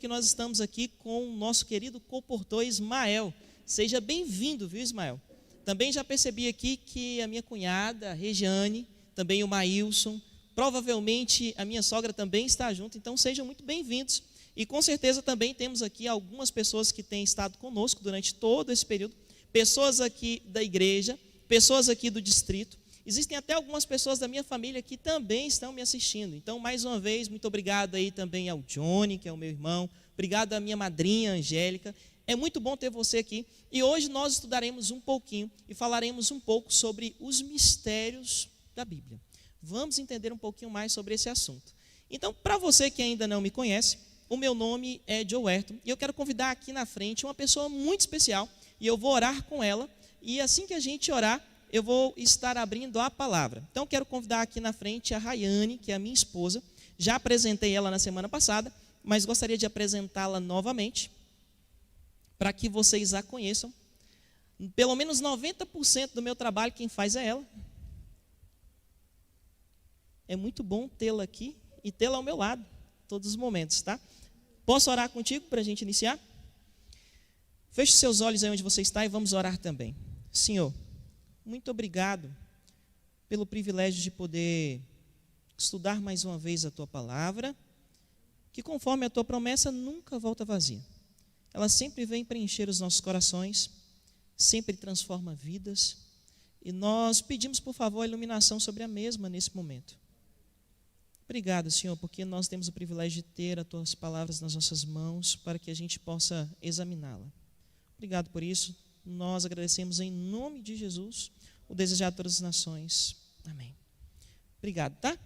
que nós estamos aqui com o nosso querido comportor Ismael. Seja bem-vindo, viu, Ismael? Também já percebi aqui que a minha cunhada, a Regiane, também o Maílson, provavelmente a minha sogra também está junto, então sejam muito bem-vindos. E com certeza também temos aqui algumas pessoas que têm estado conosco durante todo esse período, pessoas aqui da igreja, pessoas aqui do distrito. Existem até algumas pessoas da minha família que também estão me assistindo. Então, mais uma vez, muito obrigado aí também ao Johnny, que é o meu irmão. Obrigado à minha madrinha, Angélica. É muito bom ter você aqui. E hoje nós estudaremos um pouquinho e falaremos um pouco sobre os mistérios da Bíblia. Vamos entender um pouquinho mais sobre esse assunto. Então, para você que ainda não me conhece, o meu nome é Joerton. E eu quero convidar aqui na frente uma pessoa muito especial. E eu vou orar com ela. E assim que a gente orar, eu vou estar abrindo a palavra. Então, quero convidar aqui na frente a Rayane, que é a minha esposa. Já apresentei ela na semana passada, mas gostaria de apresentá-la novamente, para que vocês a conheçam. Pelo menos 90% do meu trabalho, quem faz é ela. É muito bom tê-la aqui e tê-la ao meu lado, todos os momentos, tá? Posso orar contigo para a gente iniciar? Feche seus olhos aí onde você está e vamos orar também. Senhor, muito obrigado pelo privilégio de poder estudar mais uma vez a Tua palavra, que conforme a Tua promessa nunca volta vazia. Ela sempre vem preencher os nossos corações, sempre transforma vidas, e nós pedimos, por favor, a iluminação sobre a mesma nesse momento. Obrigado, Senhor, porque nós temos o privilégio de ter as Tuas palavras nas nossas mãos para que a gente possa examiná-la. Obrigado por isso. Nós agradecemos em nome de Jesus, o desejar de todas as nações. Amém. Obrigado, tá?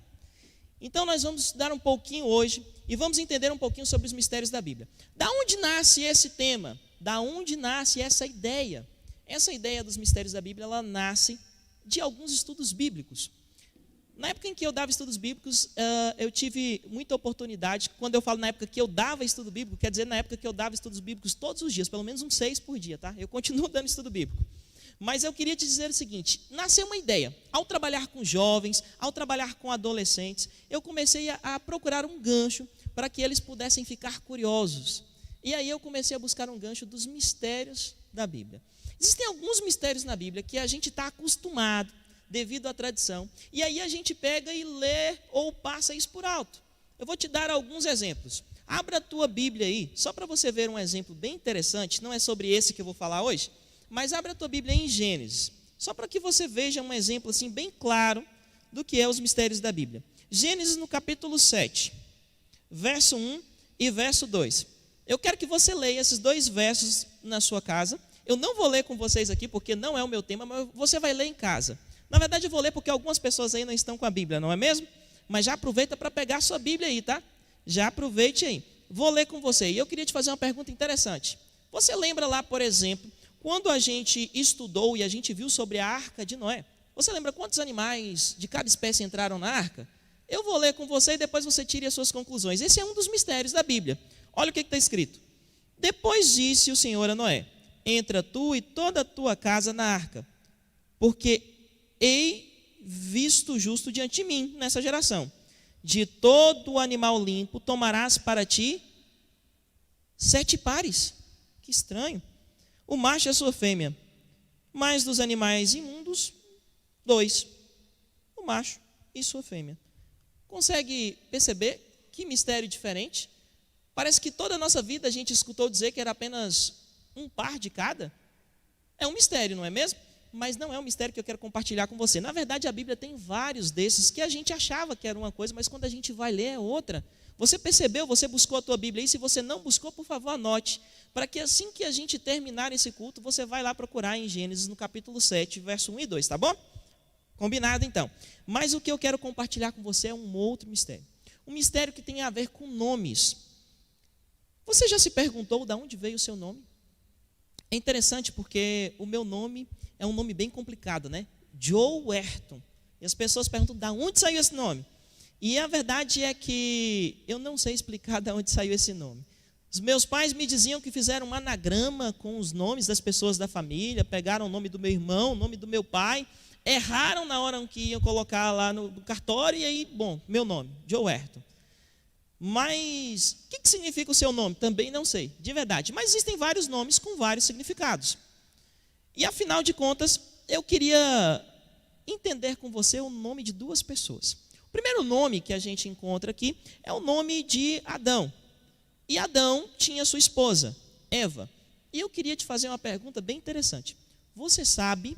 Então nós vamos estudar um pouquinho hoje e vamos entender um pouquinho sobre os mistérios da Bíblia. Da onde nasce esse tema? Da onde nasce essa ideia? Essa ideia dos mistérios da Bíblia, ela nasce de alguns estudos bíblicos. Na época em que eu dava estudos bíblicos, eu tive muita oportunidade. Quando eu falo na época que eu dava estudo bíblico, quer dizer na época que eu dava estudos bíblicos todos os dias, pelo menos uns 6 por dia, tá? Eu continuo dando estudo bíblico. Mas eu queria te dizer o seguinte, nasceu uma ideia. Ao trabalhar com jovens, ao trabalhar com adolescentes, eu comecei a procurar um gancho para que eles pudessem ficar curiosos. E aí eu comecei a buscar um gancho dos mistérios da Bíblia. Existem alguns mistérios na Bíblia que a gente está acostumado, devido à tradição, e aí a gente pega e lê ou passa isso por alto. Eu vou te dar alguns exemplos. Abra a tua Bíblia aí, só para você ver um exemplo bem interessante, não é sobre esse que eu vou falar hoje, mas abra a tua Bíblia em Gênesis, só para que você veja um exemplo assim bem claro do que é os mistérios da Bíblia. Gênesis no capítulo 7, verso 1 e verso 2. Eu quero que você leia esses 2 versos na sua casa. Eu não vou ler com vocês aqui porque não é o meu tema, mas você vai ler em casa. Na verdade eu vou ler porque algumas pessoas aí não estão com a Bíblia, não é mesmo? Mas já aproveita para pegar a sua Bíblia aí, tá? Já aproveite aí. Vou ler com você. E eu queria te fazer uma pergunta interessante. Você lembra lá, por exemplo, quando a gente estudou e a gente viu sobre a Arca de Noé? Você lembra quantos animais de cada espécie entraram na Arca? Eu vou ler com você e depois você tire as suas conclusões. Esse é um dos mistérios da Bíblia. Olha o que está escrito. Depois disse o Senhor a Noé, entra tu e toda a tua casa na Arca, porque hei visto justo diante de mim nessa geração. De todo animal limpo tomarás para ti 7 pares. Que estranho. O macho e a sua fêmea. Mas dos animais imundos, 2. O macho e sua fêmea. Consegue perceber que mistério diferente? Parece que toda a nossa vida a gente escutou dizer que era apenas um par de cada. É um mistério, não é mesmo? Mas não é um mistério que eu quero compartilhar com você. Na verdade, a Bíblia tem vários desses que a gente achava que era uma coisa, mas quando a gente vai ler é outra. Você percebeu, você buscou a tua Bíblia aí? Se você não buscou, por favor, anote. Para que assim que a gente terminar esse culto, você vai lá procurar em Gênesis, no capítulo 7, verso 1 e 2, tá bom? Combinado, então. Mas o que eu quero compartilhar com você é um outro mistério. Um mistério que tem a ver com nomes. Você já se perguntou de onde veio o seu nome? É interessante porque o meu nome é um nome bem complicado, né? Joerton. E as pessoas perguntam, de onde saiu esse nome? E a verdade é que eu não sei explicar de onde saiu esse nome. Os meus pais me diziam que fizeram um anagrama com os nomes das pessoas da família, pegaram o nome do meu irmão, o nome do meu pai, erraram na hora que iam colocar lá no cartório, e aí, bom, meu nome, Joerton. Mas o que significa o seu nome? Também não sei, de verdade. Mas existem vários nomes com vários significados. E afinal de contas, eu queria entender com você o nome de duas pessoas. O primeiro nome que a gente encontra aqui é o nome de Adão. E Adão tinha sua esposa, Eva. E eu queria te fazer uma pergunta bem interessante. Você sabe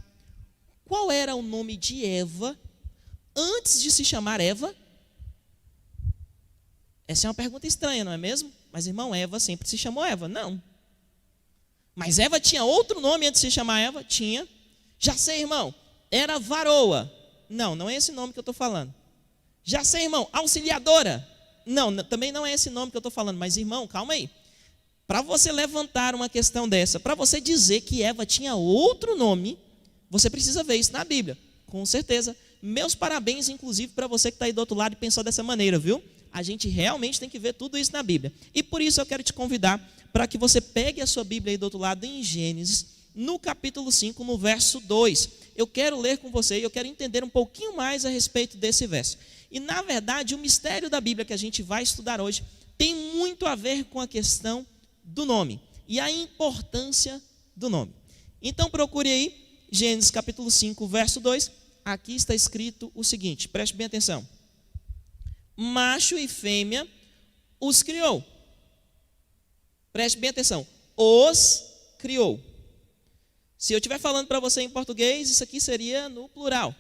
qual era o nome de Eva antes de se chamar Eva? Essa é uma pergunta estranha, não é mesmo? Mas, irmão, Eva sempre se chamou Eva. Não. Mas Eva tinha outro nome antes de se chamar Eva? Tinha. Já sei, irmão. Era varoa. Não, não é esse nome que eu estou falando. Já sei, irmão. Auxiliadora. Não, também não é esse nome que eu estou falando. Mas, irmão, calma aí. Para você levantar uma questão dessa, para você dizer que Eva tinha outro nome, você precisa ver isso na Bíblia. Com certeza. Meus parabéns, inclusive, para você que está aí do outro lado e pensou dessa maneira, viu? A gente realmente tem que ver tudo isso na Bíblia. E por isso eu quero te convidar para que você pegue a sua Bíblia aí do outro lado em Gênesis, no capítulo 5, no verso 2. Eu quero ler com você e eu quero entender um pouquinho mais a respeito desse verso. E na verdade, o mistério da Bíblia que a gente vai estudar hoje tem muito a ver com a questão do nome e a importância do nome. Então procure aí, Gênesis capítulo 5, verso 2. Aqui está escrito o seguinte, preste bem atenção. Macho e fêmea os criou. Preste bem atenção. Os criou. Se eu estiver falando para você em português, isso aqui seria no plural.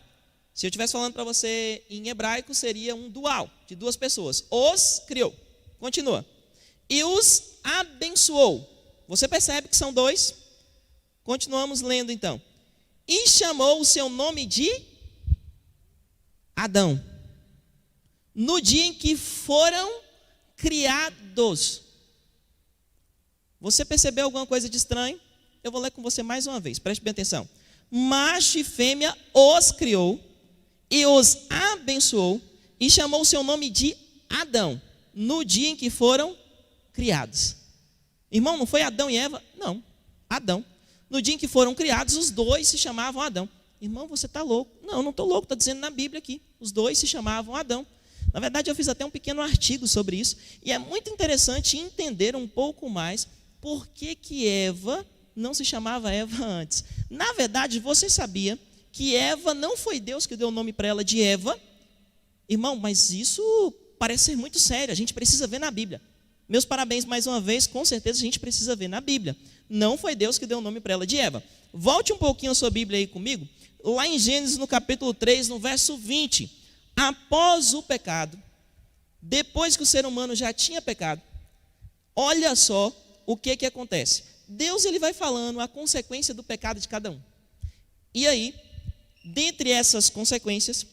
Se eu estivesse falando para você em hebraico, seria um dual, de duas pessoas. Os criou. Continua. E os abençoou. Você percebe que são dois? Continuamos lendo então. E chamou o seu nome de Adão. No dia em que foram criados. Você percebeu alguma coisa de estranho? Eu vou ler com você mais uma vez, preste bem atenção. Macho e fêmea os criou e os abençoou e chamou o seu nome de Adão, no dia em que foram criados. Irmão, não foi Adão e Eva? Não, Adão. No dia em que foram criados, os dois se chamavam Adão. Irmão, você está louco? Não, não estou louco, está dizendo na Bíblia aqui. Os dois se chamavam Adão. Na verdade, eu fiz até um pequeno artigo sobre isso. E é muito interessante entender um pouco mais por que Eva não se chamava Eva antes. Na verdade, você sabia que Eva não foi Deus que deu o nome para ela de Eva? Irmão, mas isso parece ser muito sério. A gente precisa ver na Bíblia. Meus parabéns mais uma vez. Com certeza a gente precisa ver na Bíblia. Não foi Deus que deu o nome para ela de Eva. Volte um pouquinho a sua Bíblia aí comigo. Lá em Gênesis, no capítulo 3, no verso 20. Após o pecado, depois que o ser humano já tinha pecado, olha só o que acontece. Deus ele vai falando a consequência do pecado de cada um. E aí, dentre essas consequências,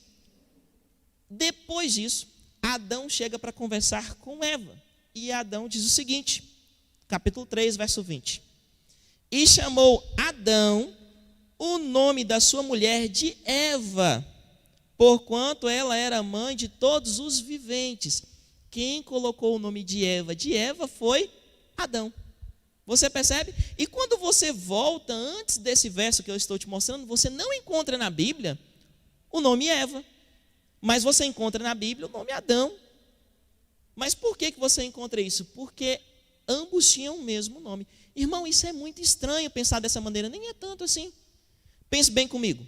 depois disso, Adão chega para conversar com Eva. E Adão diz o seguinte, capítulo 3, verso 20. E chamou Adão o nome da sua mulher de Eva, porquanto ela era mãe de todos os viventes. Quem colocou o nome de Eva foi Adão. Você percebe? E quando você volta antes desse verso que eu estou te mostrando, você não encontra na Bíblia o nome Eva, mas você encontra na Bíblia o nome Adão. Mas por que você encontra isso? Porque ambos tinham o mesmo nome. Irmão, isso é muito estranho pensar dessa maneira, nem é tanto assim. Pense bem comigo.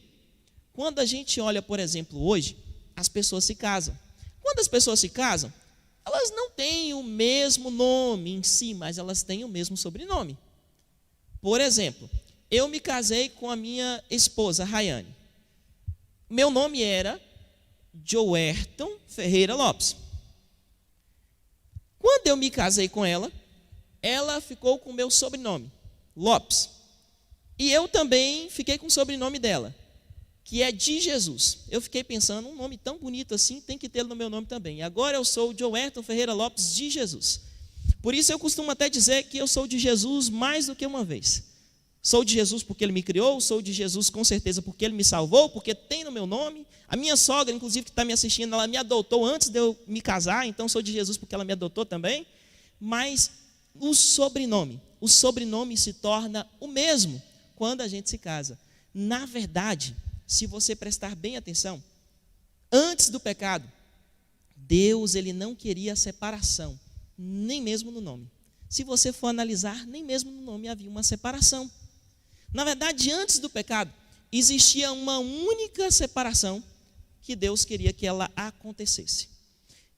Quando a gente olha, por exemplo, hoje, as pessoas se casam. Quando as pessoas se casam, elas não têm o mesmo nome em si, mas elas têm o mesmo sobrenome. Por exemplo, eu me casei com a minha esposa, Rayane. Meu nome era Joerton Ferreira Lopes. Quando eu me casei com ela, ela ficou com o meu sobrenome, Lopes. E eu também fiquei com o sobrenome dela, que é de Jesus. Eu fiquei pensando, um nome tão bonito assim, tem que ter no meu nome também. E agora eu sou o Joerton Ferreira Lopes de Jesus. Por isso eu costumo até dizer que eu sou de Jesus mais do que uma vez. Sou de Jesus porque Ele me criou, sou de Jesus com certeza porque Ele me salvou, porque tem no meu nome. A minha sogra, inclusive, que está me assistindo, ela me adotou antes de eu me casar, então sou de Jesus porque ela me adotou também. Mas o sobrenome se torna o mesmo quando a gente se casa. Na verdade, se você prestar bem atenção, antes do pecado, Deus, ele não queria a separação, nem mesmo no nome. Se você for analisar, nem mesmo no nome havia uma separação. Na verdade, antes do pecado, existia uma única separação que Deus queria que ela acontecesse.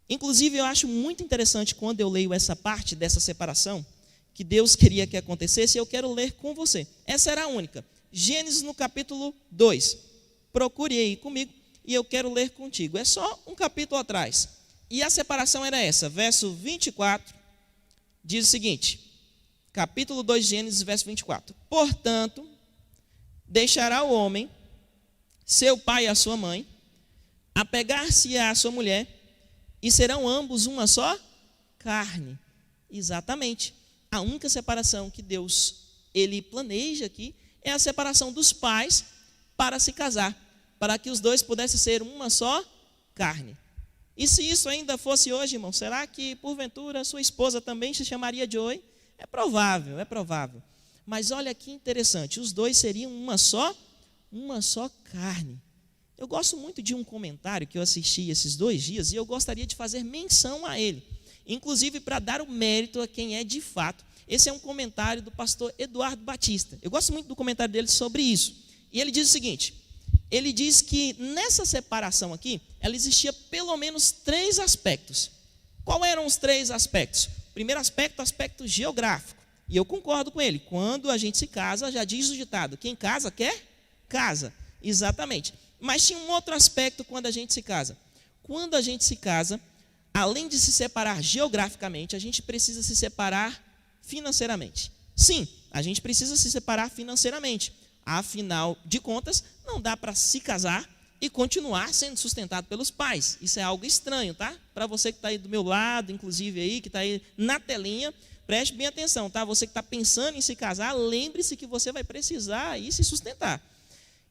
Inclusive, eu acho muito interessante quando eu leio essa parte dessa separação, que Deus queria que acontecesse, eu quero ler com você. Essa era a única. Gênesis no capítulo 2. Procure aí comigo e eu quero ler contigo. É só um capítulo atrás. E a separação era essa, verso 24, diz o seguinte, capítulo 2 de Gênesis, verso 24. Portanto, deixará o homem, seu pai e a sua mãe, apegar-se-á à sua mulher, e serão ambos uma só carne. Exatamente. A única separação que Deus, ele planeja aqui, é a separação dos pais para se casar, para que os dois pudessem ser uma só carne. E se isso ainda fosse hoje, irmão, será que porventura sua esposa também se chamaria Joey? É provável, é provável. Mas olha que interessante, os dois seriam uma só carne. Eu gosto muito de um comentário que eu assisti esses 2 dias e eu gostaria de fazer menção a ele, inclusive para dar o mérito a quem é de fato. Esse é um comentário do pastor Eduardo Batista. Eu gosto muito do comentário dele sobre isso. E ele diz o seguinte, ele diz que nessa separação aqui, ela existia pelo menos 3 aspectos. Qual eram os 3 aspectos? Primeiro aspecto, aspecto geográfico. E eu concordo com ele. Quando a gente se casa, já diz o ditado, quem casa quer casa. Exatamente. Mas tinha um outro aspecto quando a gente se casa. Quando a gente se casa, além de se separar geograficamente, a gente precisa se separar financeiramente. Sim, a gente precisa se separar financeiramente. Afinal de contas, não dá para se casar e continuar sendo sustentado pelos pais. Isso é algo estranho, tá? Para você que está aí do meu lado, inclusive aí, que está aí na telinha, preste bem atenção, tá? Você que está pensando em se casar, lembre-se que você vai precisar aí se sustentar.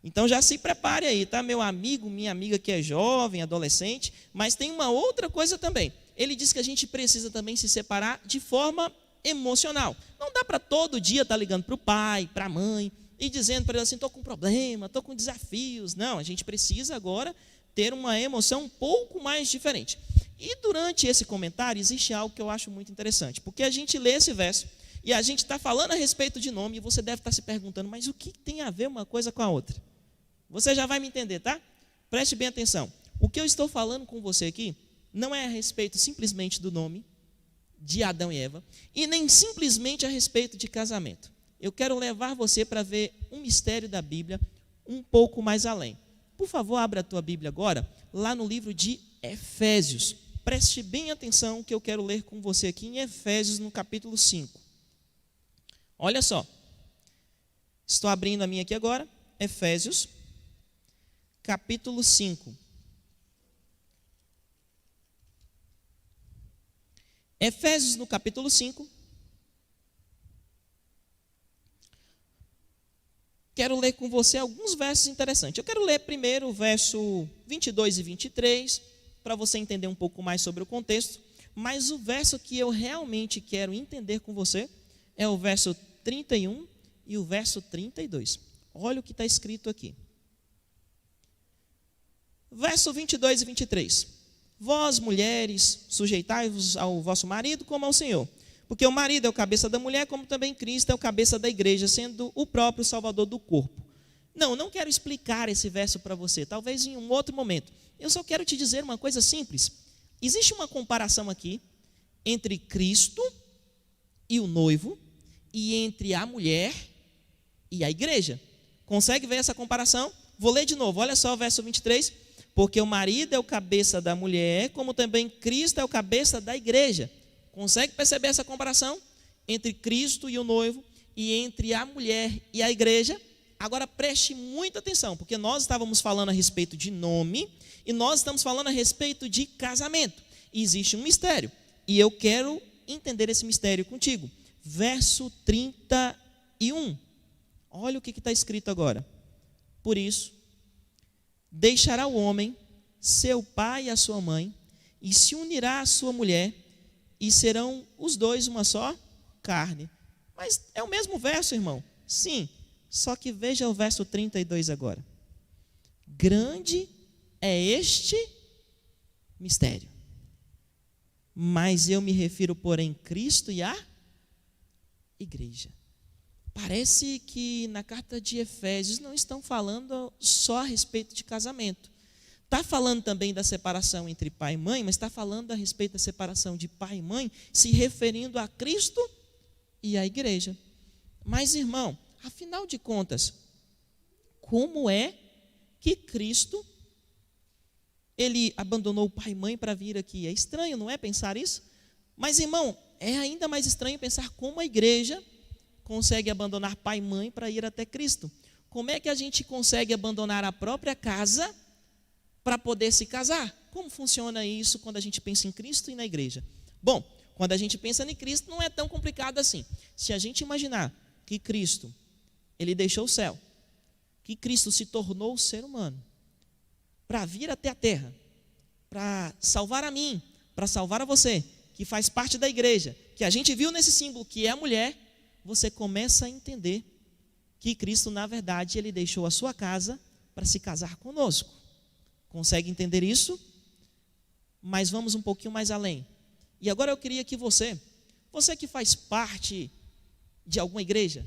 Então já se prepare aí, tá? Meu amigo, minha amiga que é jovem, adolescente, mas tem uma outra coisa também. Ele diz que a gente precisa também se separar de forma emocional. Não dá para todo dia estar ligando para o pai, para a mãe, e dizendo para ele assim, estou com problema, estou com desafios. Não, a gente precisa agora ter uma emoção um pouco mais diferente. E durante esse comentário existe algo que eu acho muito interessante, porque a gente lê esse verso e a gente está falando a respeito de nome e você deve estar se perguntando, mas o que tem a ver uma coisa com a outra? Você já vai me entender, tá? Preste bem atenção. O que eu estou falando com você aqui não é a respeito simplesmente do nome de Adão e Eva e nem simplesmente a respeito de casamento. Eu quero levar você para ver um mistério da Bíblia um pouco mais além. Por favor, abra a tua Bíblia agora, lá no livro de Efésios. Preste bem atenção que eu quero ler com você aqui em Efésios, no capítulo 5. Olha só. Estou abrindo a minha aqui agora. Efésios, capítulo 5. Efésios, no capítulo 5. Quero ler com você alguns versos interessantes. Eu quero ler primeiro o verso 22 e 23, para você entender um pouco mais sobre o contexto. Mas o verso que eu realmente quero entender com você é o verso 31 e o verso 32. Olha o que está escrito aqui. Verso 22 e 23. Vós, mulheres, sujeitai-vos ao vosso marido como ao Senhor. Porque o marido é o cabeça da mulher, como também Cristo é o cabeça da igreja, sendo o próprio salvador do corpo. Não quero explicar esse verso para você, talvez em um outro momento. Eu só quero te dizer uma coisa simples. Existe uma comparação aqui entre Cristo e o noivo e entre a mulher e a igreja. Consegue ver essa comparação? Vou ler de novo, olha só o verso 23. Porque o marido é o cabeça da mulher, como também Cristo é o cabeça da igreja. Consegue perceber essa comparação entre Cristo e o noivo e entre a mulher e a igreja? Agora preste muita atenção, porque nós estávamos falando a respeito de nome e nós estamos falando a respeito de casamento. E existe um mistério e eu quero entender esse mistério contigo. Verso 31. Olha o que está escrito agora. Por isso, deixará o homem, seu pai e a sua mãe, e se unirá à sua mulher, e serão os dois uma só carne. Mas é o mesmo verso, irmão? Sim, só que veja o verso 32 agora. Grande é este mistério. mas eu me refiro, porém, Cristo e a igreja. Parece que na carta de Efésios não estão falando só a respeito de casamento. Está falando também da separação entre pai e mãe, mas está falando a respeito da separação de pai e mãe, se referindo a Cristo e a igreja. Mas, irmão, afinal de contas, como é que Cristo, ele abandonou o pai e mãe para vir aqui? É estranho, não é, pensar isso? Mas, irmão, é ainda mais estranho pensar como a igreja consegue abandonar pai e mãe para ir até Cristo. Como é que a gente consegue abandonar a própria casa para poder se casar? Como funciona isso quando a gente pensa em Cristo e na igreja? Bom, quando a gente pensa em Cristo não é tão complicado assim. Se a gente imaginar que Cristo, ele deixou o céu, que Cristo se tornou ser humano, para vir até a terra, para salvar a mim, para salvar a você, que faz parte da igreja, que a gente viu nesse símbolo que é a mulher, você começa a entender que Cristo, na verdade, ele deixou a sua casa para se casar conosco. Consegue entender isso? Mas vamos um pouquinho mais além. E agora eu queria que você que faz parte de alguma igreja,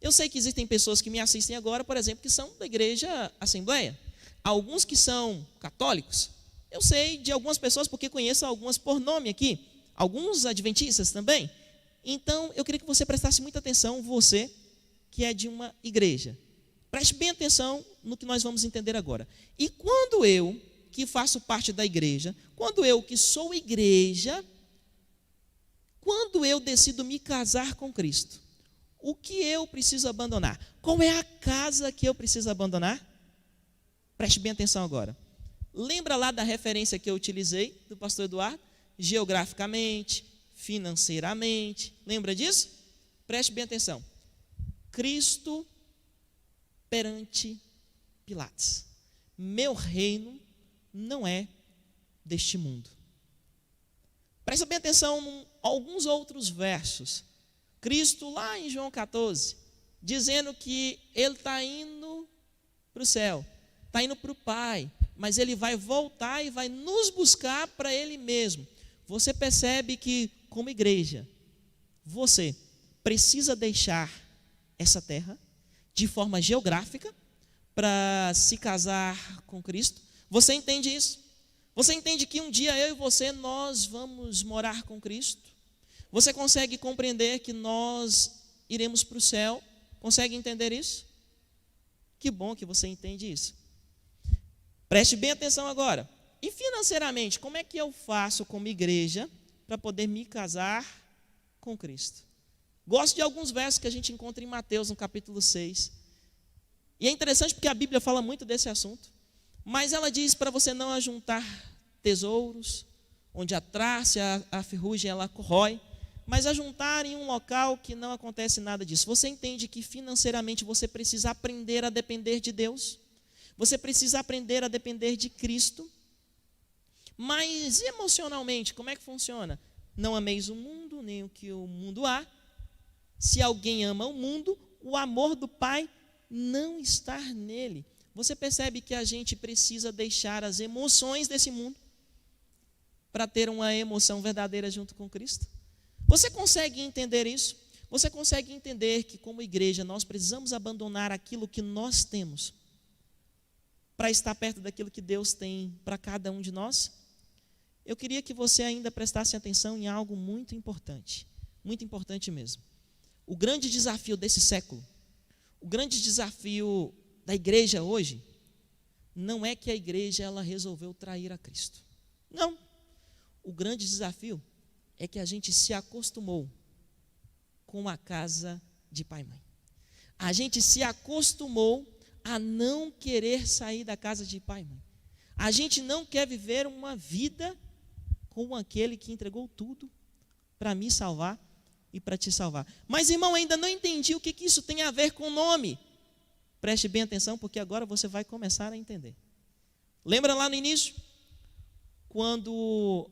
eu sei que existem pessoas que me assistem agora, por exemplo, que são da igreja Assembleia. Alguns que são católicos. Eu sei de algumas pessoas, porque conheço algumas por nome aqui. Alguns adventistas também. Então, eu queria que você prestasse muita atenção, você que é de uma igreja. Preste bem atenção no que nós vamos entender agora. E quando eu, que faço parte da igreja, quando eu que sou igreja, quando eu decido me casar com Cristo, o que eu preciso abandonar? Qual é a casa que eu preciso abandonar? Preste bem atenção agora. Lembra lá da referência que eu utilizei do pastor Eduardo? Geograficamente, financeiramente. Lembra disso? Preste bem atenção. Cristo perante Pilatos. Meu reino não é deste mundo. Presta bem atenção em alguns outros versos. Cristo lá em João 14, dizendo que ele está indo para o céu, está indo para o Pai, mas ele vai voltar e vai nos buscar para ele mesmo. Você percebe que, como igreja, você precisa deixar essa terra de forma geográfica para se casar com Cristo? Você entende isso? Você entende que um dia eu e você, nós vamos morar com Cristo? Você consegue compreender que nós iremos para o céu? Consegue entender isso? Que bom que você entende isso. Preste bem atenção agora. E financeiramente, como é que eu faço como igreja para poder me casar com Cristo? Gosto de alguns versos que a gente encontra em Mateus, no capítulo 6. E é interessante porque a Bíblia fala muito desse assunto. Mas ela diz para você não ajuntar tesouros, onde a traça, a ferrugem, ela corrói, mas ajuntar em um local que não acontece nada disso. Você entende que financeiramente você precisa aprender a depender de Deus? Você precisa aprender a depender de Cristo? Mas emocionalmente, como é que funciona? Não ameis o mundo, nem o que o mundo há. Se alguém ama o mundo, o amor do Pai não está nele. Você percebe que a gente precisa deixar as emoções desse mundo para ter uma emoção verdadeira junto com Cristo? Você consegue entender isso? Você consegue entender que, como igreja, nós precisamos abandonar aquilo que nós temos para estar perto daquilo que Deus tem para cada um de nós? Eu queria que você ainda prestasse atenção em algo muito importante mesmo. O grande desafio desse século, o grande desafio da igreja hoje, não é que a igreja ela resolveu trair a Cristo. Não. O grande desafio é que a gente se acostumou com a casa de pai e mãe. A gente se acostumou a não querer sair da casa de pai e mãe. A gente não quer viver uma vida com aquele que entregou tudo para me salvar e para te salvar. Mas, irmão, ainda não entendi o que isso tem a ver com o nome. Preste bem atenção, porque agora você vai começar a entender. Lembra lá no início? Quando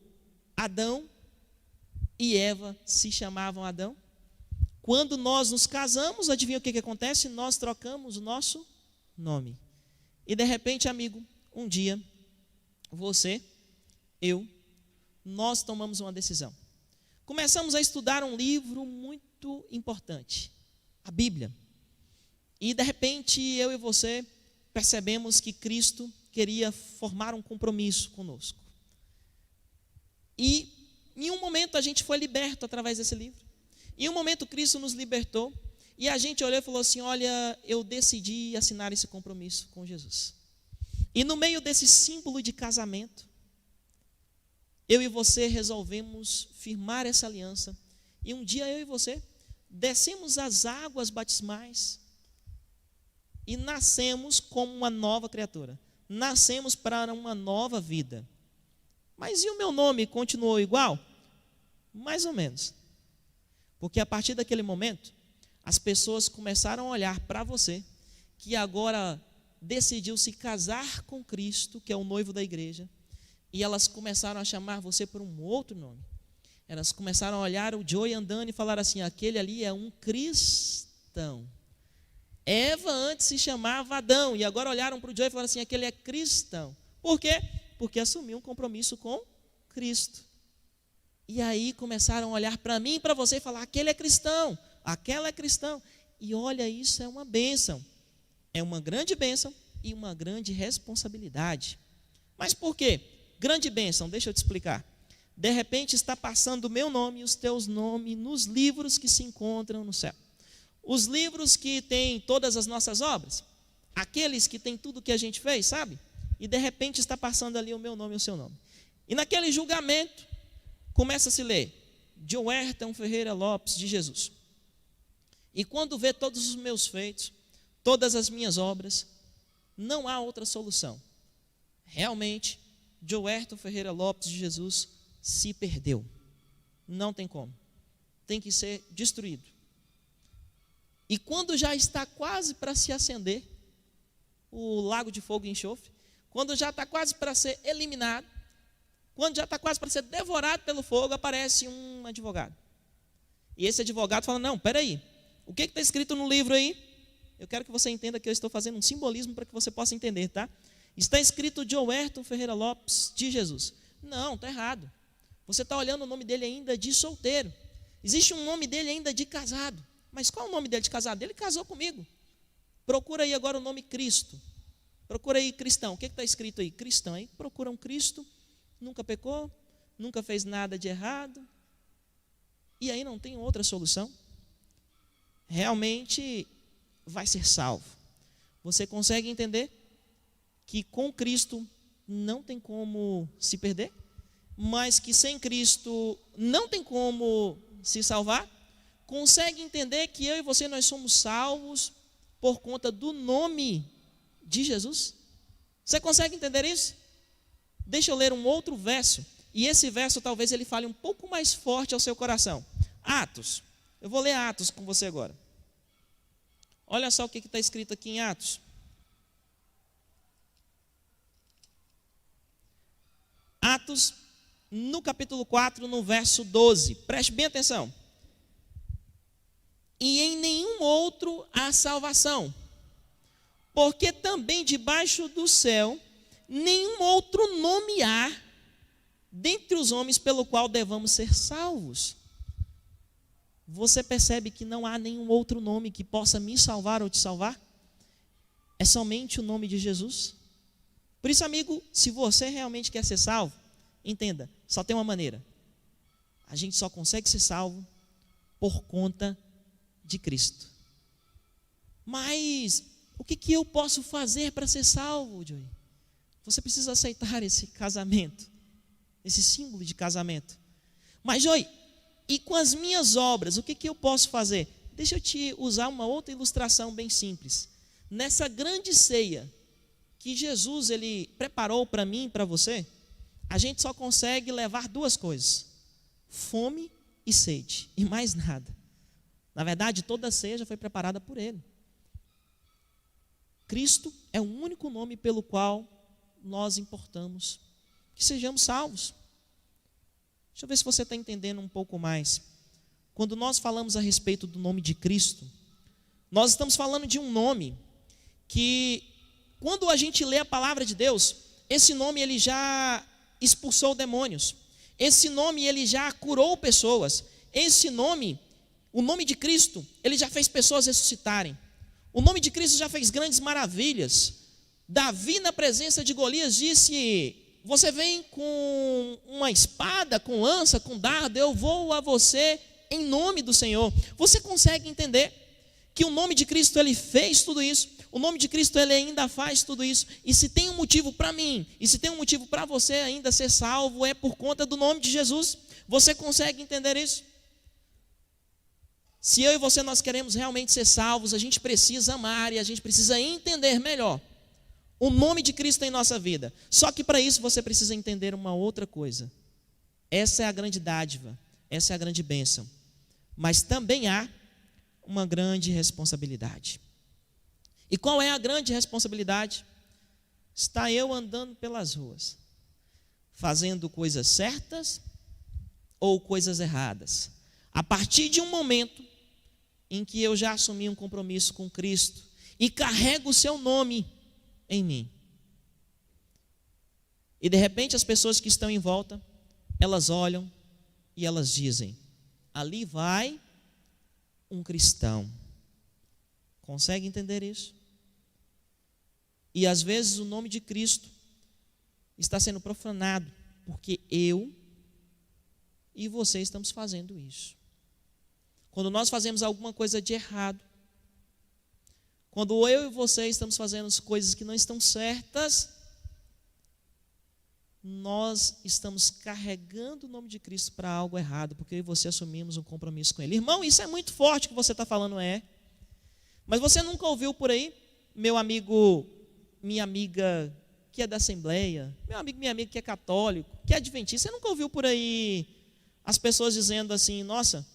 Adão e Eva se chamavam Adão? Quando nós nos casamos, adivinha o que acontece? Nós trocamos o nosso nome. E de repente, amigo, um dia, você, eu, nós tomamos uma decisão. Começamos a estudar um livro muito importante, a Bíblia. E de repente eu e você percebemos que Cristo queria formar um compromisso conosco. E em um momento a gente foi liberto através desse livro. Em um momento Cristo nos libertou. E a gente olhou e falou assim: olha, eu decidi assinar esse compromisso com Jesus. E no meio desse símbolo de casamento, eu e você resolvemos firmar essa aliança. E um dia eu e você descemos as águas batismais e nascemos como uma nova criatura. Nascemos para uma nova vida. Mas e o meu nome continuou igual? Mais ou menos. Porque a partir daquele momento, as pessoas começaram a olhar para você, que agora decidiu se casar com Cristo, que é o noivo da igreja, e elas começaram a chamar você por um outro nome. Elas começaram a olhar o Joey andando e falar assim: aquele ali é um cristão. Eva antes se chamava Adão, e agora olharam para o Joey e falaram assim: aquele é cristão. Por quê? Porque assumiu um compromisso com Cristo. E aí começaram a olhar para mim e para você e falar: aquele é cristão, aquela é cristão. E olha, isso é uma bênção. É uma grande bênção e uma grande responsabilidade. Mas por quê? Grande bênção, deixa eu te explicar. De repente está passando o meu nome e os teus nomes nos livros que se encontram no céu. Os livros que têm todas as nossas obras, aqueles que têm tudo que a gente fez, sabe? E de repente está passando ali o meu nome e o seu nome. E naquele julgamento, começa a se ler: Joerton Ferreira Lopes de Jesus. E quando vê todos os meus feitos, todas as minhas obras, não há outra solução. Realmente, Joerton Ferreira Lopes de Jesus se perdeu. Não tem como. Tem que ser destruído. E quando já está quase para se acender o lago de fogo e enxofre, quando já está quase para ser eliminado, quando já está quase para ser devorado pelo fogo, aparece um advogado. E esse advogado fala: não, peraí, o que está escrito no livro aí? Eu quero que você entenda que eu estou fazendo um simbolismo para que você possa entender, tá? Está escrito Joerton Ferreira Lopes de Jesus. Não, está errado. Você está olhando o nome dele ainda de solteiro. Existe um nome dele ainda de casado. Mas qual é o nome dele de casado? Ele casou comigo. Procura aí agora o nome Cristo. Procura aí cristão. O que está escrito aí? Cristão. Aí procura um Cristo, nunca pecou, nunca fez nada de errado. E aí não tem outra solução. Realmente vai ser salvo. Você consegue entender que com Cristo não tem como se perder, mas que sem Cristo não tem como se salvar? Consegue entender que eu e você, nós somos salvos por conta do nome de Jesus? Você consegue entender isso? Deixa eu ler um outro verso, e esse verso talvez ele fale um pouco mais forte ao seu coração. Atos, eu vou ler Atos com você agora. Olha só o que está escrito aqui em Atos. Atos, no capítulo 4, no verso 12. Preste bem atenção. E em nenhum outro há salvação, porque também debaixo do céu nenhum outro nome há dentre os homens pelo qual devamos ser salvos. Você percebe que não há nenhum outro nome que possa me salvar ou te salvar? É somente o nome de Jesus. Por isso, amigo, se você realmente quer ser salvo, entenda, só tem uma maneira. A gente só consegue ser salvo por conta de Cristo. Mas o que eu posso fazer para ser salvo, Joey? Você precisa aceitar esse casamento, esse símbolo de casamento. Mas, Joey, e com as minhas obras, o que eu posso fazer? Deixa eu te usar uma outra ilustração bem simples. Nessa grande ceia que Jesus ele preparou para mim e para você, a gente só consegue levar duas coisas: fome e sede, e mais nada. Na verdade, toda a ceia já foi preparada por Ele. Cristo é o único nome pelo qual nós importamos que sejamos salvos. Deixa eu ver se você está entendendo um pouco mais. Quando nós falamos a respeito do nome de Cristo, nós estamos falando de um nome que, quando a gente lê a palavra de Deus, esse nome ele já expulsou demônios. Esse nome, ele já curou pessoas. Esse nome, o nome de Cristo, ele já fez pessoas ressuscitarem. O nome de Cristo já fez grandes maravilhas. Davi, na presença de Golias, disse: você vem com uma espada, com lança, com dardo, eu vou a você em nome do Senhor. Você consegue entender que o nome de Cristo, ele fez tudo isso? O nome de Cristo, ele ainda faz tudo isso. E se tem um motivo para mim, e se tem um motivo para você ainda ser salvo, é por conta do nome de Jesus. Você consegue entender isso? Se eu e você, nós queremos realmente ser salvos, a gente precisa amar e a gente precisa entender melhor o nome de Cristo em nossa vida. Só que para isso você precisa entender uma outra coisa. Essa é a grande dádiva, essa é a grande bênção. Mas também há uma grande responsabilidade. E qual é a grande responsabilidade? Está eu andando pelas ruas, fazendo coisas certas ou coisas erradas. A partir de um momento em que eu já assumi um compromisso com Cristo e carrego o seu nome em mim. E de repente as pessoas que estão em volta, elas olham e elas dizem: ali vai um cristão. Consegue entender isso? E às vezes o nome de Cristo está sendo profanado, porque eu e você estamos fazendo isso. Quando nós fazemos alguma coisa de errado, quando eu e você estamos fazendo coisas que não estão certas, nós estamos carregando o nome de Cristo para algo errado, porque eu e você assumimos um compromisso com Ele. Irmão, isso é muito forte que você está falando, mas você nunca ouviu por aí, meu amigo, minha amiga que é da Assembleia, meu amigo, minha amiga que é católico, que é adventista, você nunca ouviu por aí as pessoas dizendo assim: nossa,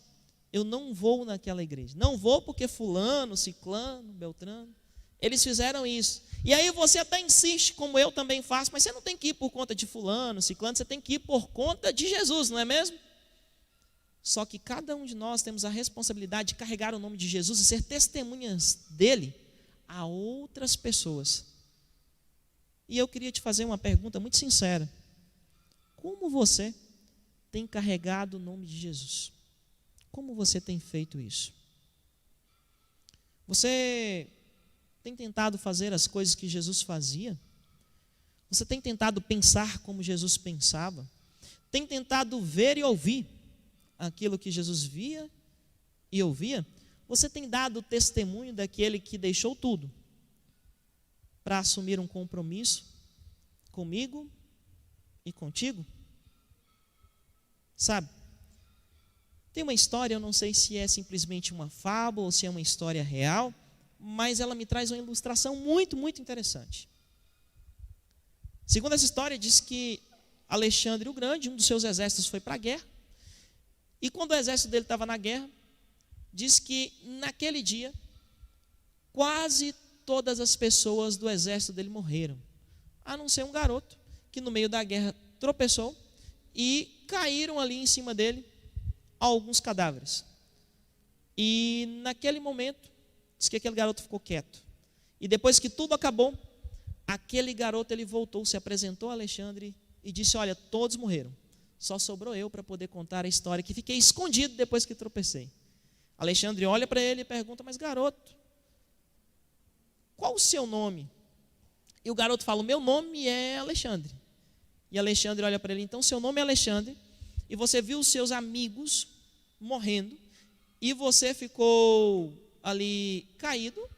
eu não vou naquela igreja, não vou porque fulano, ciclano, beltrano, eles fizeram isso. E aí você até insiste, como eu também faço, mas você não tem que ir por conta de fulano, ciclano, você tem que ir por conta de Jesus, não é mesmo? Só que cada um de nós temos a responsabilidade de carregar o nome de Jesus e ser testemunhas dele a outras pessoas. E eu queria te fazer uma pergunta muito sincera: como você tem carregado o nome de Jesus? Como você tem feito isso? Você tem tentado fazer as coisas que Jesus fazia? Você tem tentado pensar como Jesus pensava? Tem tentado ver e ouvir aquilo que Jesus via e ouvia? Você tem dado testemunho daquele que deixou tudo para assumir um compromisso comigo e contigo? Sabe? Tem uma história, eu não sei se é simplesmente uma fábula ou se é uma história real, mas ela me traz uma ilustração muito, muito interessante. Segundo essa história, diz que Alexandre o Grande, um dos seus exércitos, foi para a guerra, e quando o exército dele estava na guerra, diz que naquele dia, quase todas as pessoas do exército dele morreram, a não ser um garoto, que no meio da guerra tropeçou, e caíram ali em cima dele alguns cadáveres. E naquele momento, diz que aquele garoto ficou quieto. E depois que tudo acabou, aquele garoto, ele voltou, se apresentou a Alexandre e disse: olha, todos morreram, só sobrou eu para poder contar a história, que fiquei escondido depois que tropecei. Alexandre olha para ele e pergunta: mas garoto, qual o seu nome? E o garoto fala: o meu nome é Alexandre. E Alexandre olha para ele: então seu nome é Alexandre, e você viu os seus amigos morrendo, e você ficou ali caído,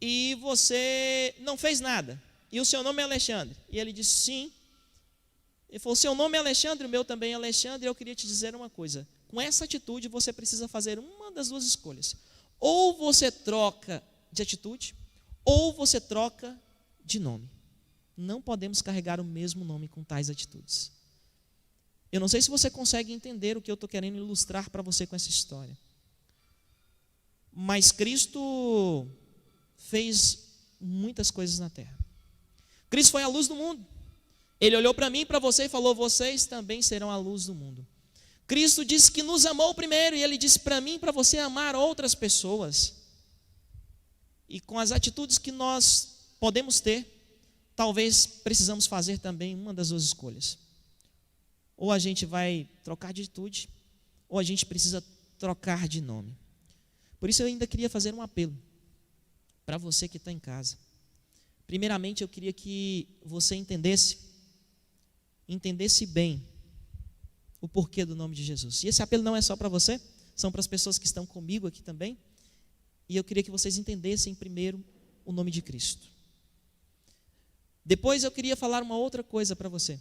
e você não fez nada, e o seu nome é Alexandre? E ele disse: sim. Ele falou: seu nome é Alexandre, o meu também é Alexandre. Eu queria te dizer uma coisa: com essa atitude você precisa fazer uma das duas escolhas. Ou você troca de atitude, ou você troca de nome. Não podemos carregar o mesmo nome com tais atitudes. Eu não sei se você consegue entender o que eu estou querendo ilustrar para você com essa história. Mas Cristo fez muitas coisas na terra. Cristo foi a luz do mundo. Ele olhou para mim e para você e falou: vocês também serão a luz do mundo. Cristo disse que nos amou primeiro, e Ele disse para mim e para você amar outras pessoas. E com as atitudes que nós podemos ter, talvez precisamos fazer também uma das duas escolhas. ou a gente vai trocar de atitude, ou a gente precisa trocar de nome. Por isso eu ainda queria fazer um apelo para você que está em casa. Primeiramente, eu queria que você entendesse bem o porquê do nome de Jesus. E esse apelo não é só para você, são para as pessoas que estão comigo aqui também. E eu queria que vocês entendessem primeiro o nome de Cristo. Depois eu queria falar uma outra coisa para você.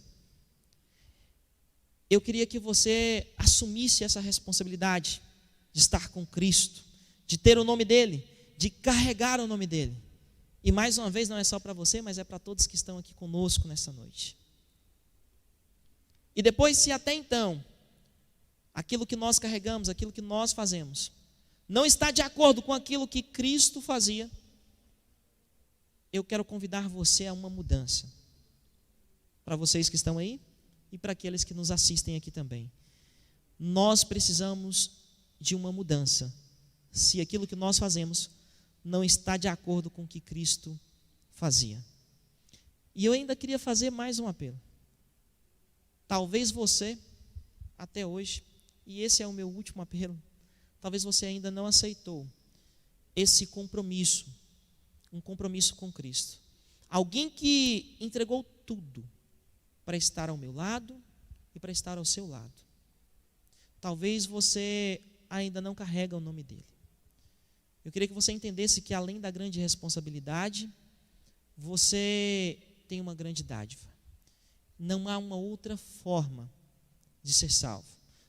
Eu queria que você assumisse essa responsabilidade de estar com Cristo, de ter o nome dele, de carregar o nome dele. E mais uma vez, não é só para você, mas é para todos que estão aqui conosco nessa noite. E depois, se até então, aquilo que nós carregamos, aquilo que nós fazemos, não está de acordo com aquilo que Cristo fazia, eu quero convidar você a uma mudança. Para vocês que estão aí e para aqueles que nos assistem aqui também. Nós precisamos de uma mudança, se aquilo que nós fazemos não está de acordo com o que Cristo fazia. E eu ainda queria fazer mais um apelo. Talvez você, até hoje, e esse é o meu último apelo, talvez você ainda não aceitou esse compromisso, um compromisso com Cristo. Alguém que entregou tudo para estar ao meu lado e para estar ao seu lado. Talvez você ainda não carrega o nome dele. Eu queria que você entendesse que além da grande responsabilidade, você tem uma grande dádiva. Não há uma outra forma de ser salvo.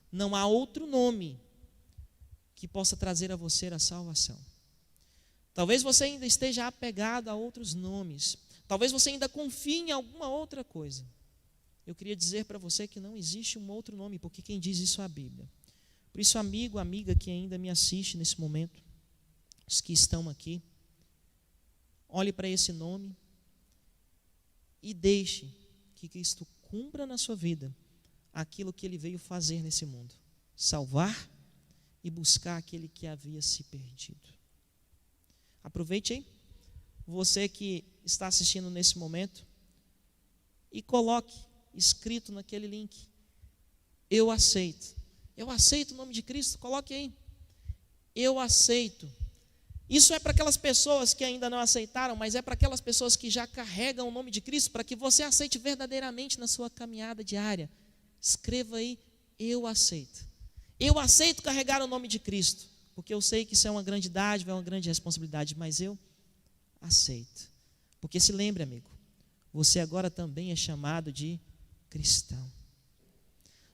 Não há outro nome que possa trazer a você a salvação. Talvez você ainda esteja apegado a outros nomes. Talvez você ainda confie em alguma outra coisa. Eu queria dizer para você que não existe um outro nome, porque quem diz isso é a Bíblia. Por isso, amigo, amiga que ainda me assiste nesse momento, os que estão aqui, olhe para esse nome e deixe que Cristo cumpra na sua vida aquilo que ele veio fazer nesse mundo: salvar e buscar aquele que havia se perdido. Aproveite aí, você que está assistindo nesse momento, e coloque escrito naquele link: eu aceito o nome de Cristo. Coloque aí: eu aceito. Isso é para aquelas pessoas que ainda não aceitaram, mas é para aquelas pessoas que já carregam o nome de Cristo, para que você aceite verdadeiramente na sua caminhada diária. Escreva aí: eu aceito. Eu aceito carregar o nome de Cristo, porque eu sei que isso é uma grande dádiva, é uma grande responsabilidade, mas eu aceito. Porque se lembre, amigo, você agora também é chamado de cristão.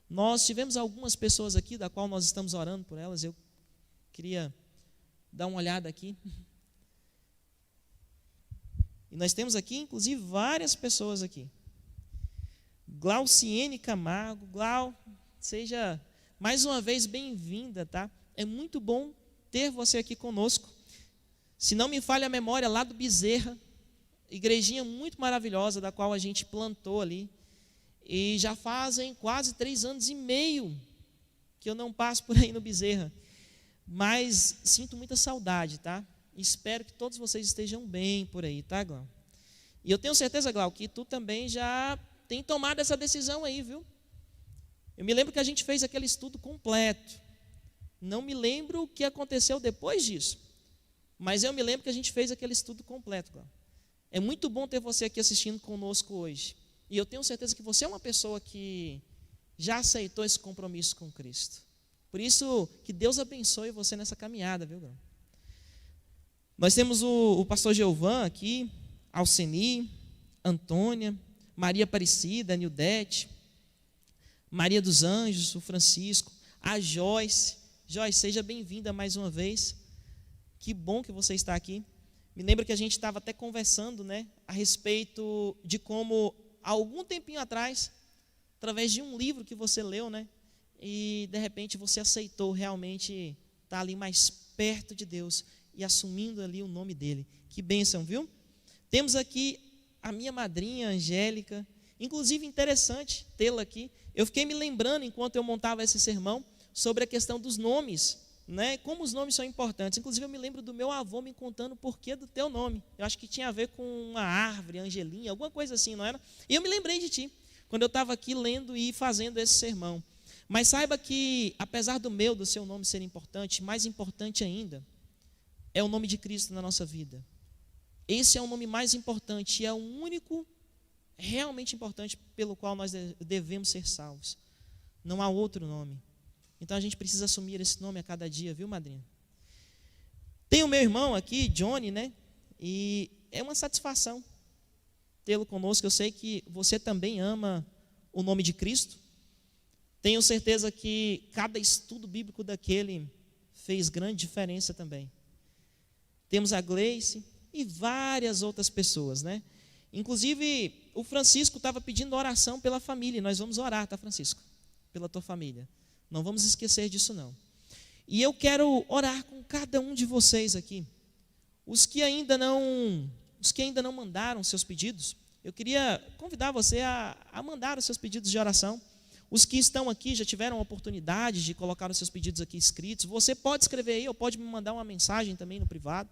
Nós tivemos algumas pessoas aqui, da qual nós estamos orando por elas. Eu queria dar uma olhada aqui. E nós temos aqui, inclusive, várias pessoas aqui. Glauciene Camargo. Glau, seja mais uma vez bem-vinda, tá? É muito bom ter você aqui conosco. Se não me falha a memória, lá do Bezerra, igrejinha muito maravilhosa, da qual a gente plantou ali. E já fazem quase 3 anos e meio que eu não passo por aí no Bezerra. Mas sinto muita saudade, tá? Espero que todos vocês estejam bem por aí, tá, Glau? E eu tenho certeza, Glau, que tu também já tem tomado essa decisão aí, viu? Eu me lembro que a gente fez aquele estudo completo. Não me lembro o que aconteceu depois disso, mas eu me lembro que a gente fez aquele estudo completo, Glau. É muito bom ter você aqui assistindo conosco hoje. E eu tenho certeza que você é uma pessoa que já aceitou esse compromisso com Cristo. Por isso, que Deus abençoe você nessa caminhada, viu, Glau? Nós temos o pastor Geovan aqui, Alceni, Antônia, Maria Aparecida, Nildete, Maria dos Anjos, o Francisco, a Joyce. Joyce, seja bem-vinda mais uma vez. Que bom que você está aqui. Me lembro que a gente estava até conversando, né, a respeito de como, há algum tempinho atrás, através de um livro que você leu, né, e de repente você aceitou realmente estar ali mais perto de Deus e assumindo ali o nome dele. Que bênção, viu? Temos aqui a minha madrinha, Angélica. Inclusive, interessante tê-la aqui. Eu fiquei me lembrando, enquanto eu montava esse sermão, sobre a questão dos nomes, né? Como os nomes são importantes. Inclusive, eu me lembro do meu avô me contando o porquê do teu nome. Eu acho que tinha a ver com uma árvore, Angelinha, alguma coisa assim, não era? E eu me lembrei de ti, quando eu estava aqui lendo e fazendo esse sermão. Mas saiba que, apesar do seu nome ser importante, mais importante ainda é o nome de Cristo na nossa vida. Esse é o nome mais importante e é o único realmente importante pelo qual nós devemos ser salvos. Não há outro nome. Então a gente precisa assumir esse nome a cada dia, viu, madrinha? Tem o meu irmão aqui, Johnny, né? E é uma satisfação tê-lo conosco. Eu sei que você também ama o nome de Cristo. Tenho certeza que cada estudo bíblico daquele fez grande diferença também. Temos a Gleice e várias outras pessoas, né? Inclusive, o Francisco estava pedindo oração pela família. Nós vamos orar, tá, Francisco? Pela tua família. Não vamos esquecer disso, não. E eu quero orar com cada um de vocês aqui. Os que ainda não mandaram seus pedidos, eu queria convidar você a mandar os seus pedidos de oração. Os que estão aqui já tiveram a oportunidade de colocar os seus pedidos aqui escritos. Você pode escrever aí ou pode me mandar uma mensagem também no privado.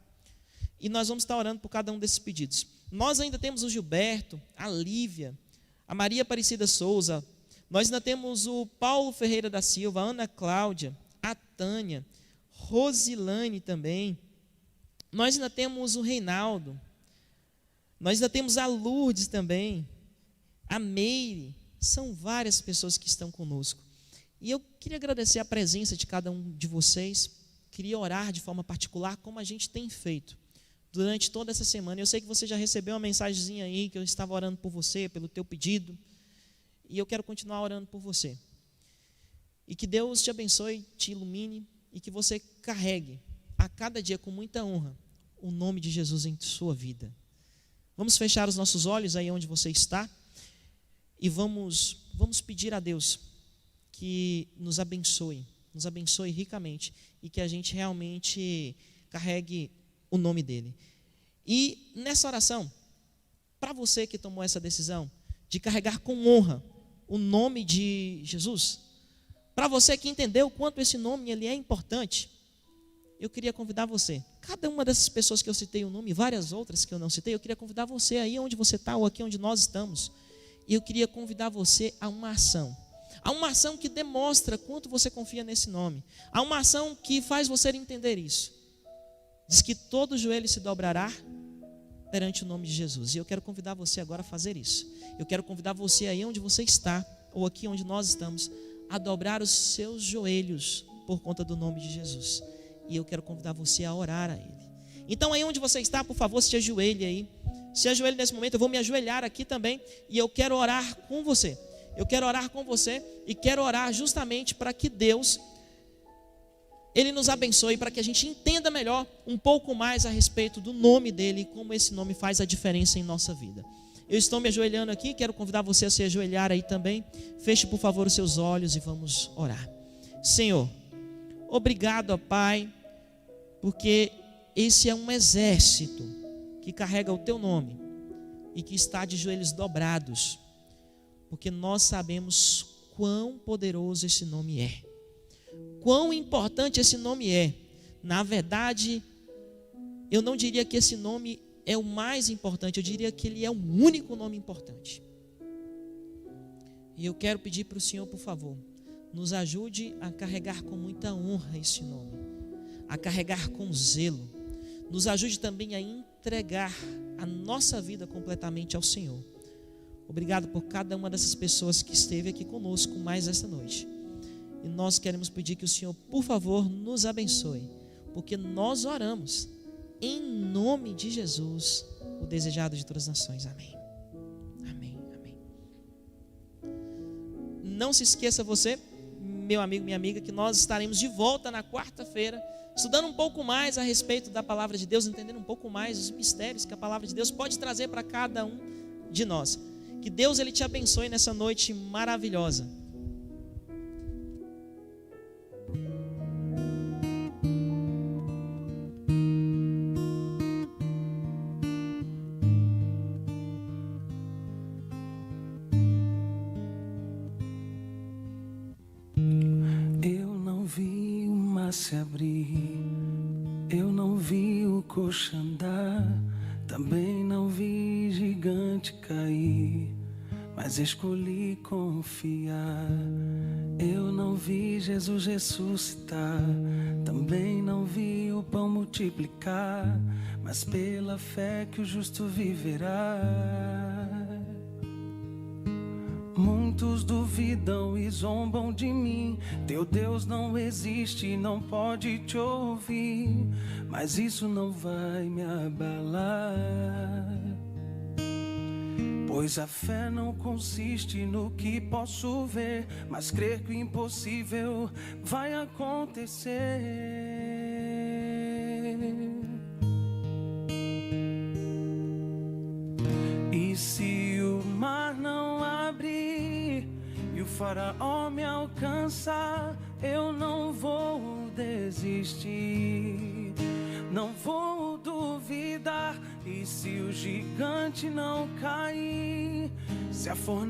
E nós vamos estar orando por cada um desses pedidos. Nós ainda temos o Gilberto, a Lívia, a Maria Aparecida Souza. Nós ainda temos o Paulo Ferreira da Silva, a Ana Cláudia, a Tânia, Rosilane também. Nós ainda temos o Reinaldo. Nós ainda temos a Lourdes também, a Meire. São várias pessoas que estão conosco. E eu queria agradecer a presença de cada um de vocês. Queria orar de forma particular, como a gente tem feito durante toda essa semana. Eu sei que você já recebeu uma mensagenzinha aí, que eu estava orando por você, pelo teu pedido. E eu quero continuar orando por você. E que Deus te abençoe, te ilumine, e que você carregue a cada dia com muita honra o nome de Jesus em sua vida. Vamos fechar os nossos olhos aí onde você está e vamos pedir a Deus que nos abençoe ricamente e que a gente realmente carregue o nome dele. E nessa oração, para você que tomou essa decisão de carregar com honra o nome de Jesus, para você que entendeu o quanto esse nome ele é importante, eu queria convidar você, cada uma dessas pessoas que eu citei o nome, e várias outras que eu não citei, eu queria convidar você aí onde você está ou aqui onde nós estamos, e eu queria convidar você a uma ação. Há uma ação que demonstra quanto você confia nesse nome. Há uma ação que faz você entender isso. Diz que todo joelho se dobrará perante o nome de Jesus. E eu quero convidar você agora a fazer isso. Eu quero convidar você aí onde você está, ou aqui onde nós estamos, a dobrar os seus joelhos por conta do nome de Jesus. E eu quero convidar você a orar a Ele. Então aí onde você está, por favor, se ajoelhe aí. Se ajoelhe nesse momento, eu vou me ajoelhar aqui também. E eu quero orar com você. Eu quero orar com você e quero orar justamente para que Deus, Ele nos abençoe, para que a gente entenda melhor um pouco mais a respeito do nome dEle e como esse nome faz a diferença em nossa vida. Eu estou me ajoelhando aqui, quero convidar você a se ajoelhar aí também. Feche, por favor, os seus olhos e vamos orar. Senhor, obrigado, ó Pai, porque esse é um exército que carrega o Teu nome e que está de joelhos dobrados, porque nós sabemos quão poderoso esse nome é, quão importante esse nome é. Na verdade, eu não diria que esse nome é o mais importante, eu diria que ele é o único nome importante. E eu quero pedir para o Senhor, por favor, nos ajude a carregar com muita honra esse nome, a carregar com zelo. Nos ajude também a entregar a nossa vida completamente ao Senhor. Obrigado por cada uma dessas pessoas que esteve aqui conosco mais esta noite. E nós queremos pedir que o Senhor, por favor, nos abençoe, porque nós oramos em nome de Jesus, o desejado de todas as nações. Amém. Amém. Amém. Não se esqueça você, meu amigo, minha amiga, que nós estaremos de volta na quarta-feira, estudando um pouco mais a respeito da palavra de Deus, entendendo um pouco mais os mistérios que a palavra de Deus pode trazer para cada um de nós. Que Deus Ele te abençoe nessa noite maravilhosa. Eu não vi o mar se abrir, eu não vi o coxo andar, também não vi gigante cair, mas escolhi confiar. Eu não vi Jesus ressuscitar, também não vi o pão multiplicar, mas pela fé que o justo viverá. Muitos duvidam e zombam de mim. Teu Deus não existe, não pode te ouvir, mas isso não vai me abalar. Pois a fé não consiste no que posso ver, mas crer que o impossível vai acontecer. E se o mar não abrir e o faraó me alcançar, eu não vou desistir, não vou duvidar. E se o gigante não cair, se a fornalha